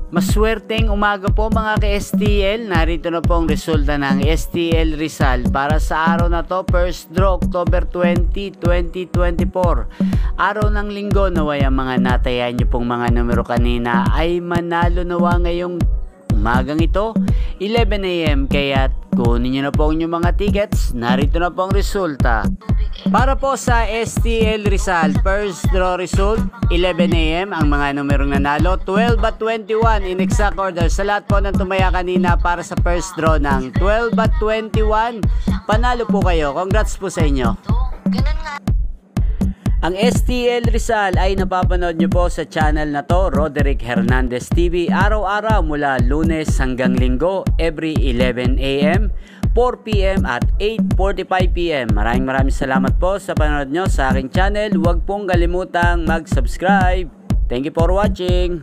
Maswerteng umaga po mga ka-STL. Narito na po ang resulta ng STL Rizal para sa araw na to, first draw October 20, 2024. Araw ng linggo, naway ang mga natayan nyo pong mga numero kanina ay manalo nawa ngayong umagang ito 11 AM. Kaya kunin nyo na po ang inyong mga tickets. Narito na po ang resulta. Para po sa STL Rizal, first draw result 11 AM ang mga numerong nanalo, 12 at 21 in exact order. Sa lahat po ng tumaya kanina para sa first draw ng 12 at 21, panalo po kayo. Congrats po sa inyo. Ang STL Rizal ay napapanood nyo po sa channel na to, Roderick Hernandez TV, araw-araw mula Lunes hanggang Linggo, every 11 AM, 4 PM at 8:45 PM. Maraming salamat po sa panonood nyo sa aking channel. Huwag pong kalimutang mag-subscribe. Thank you for watching.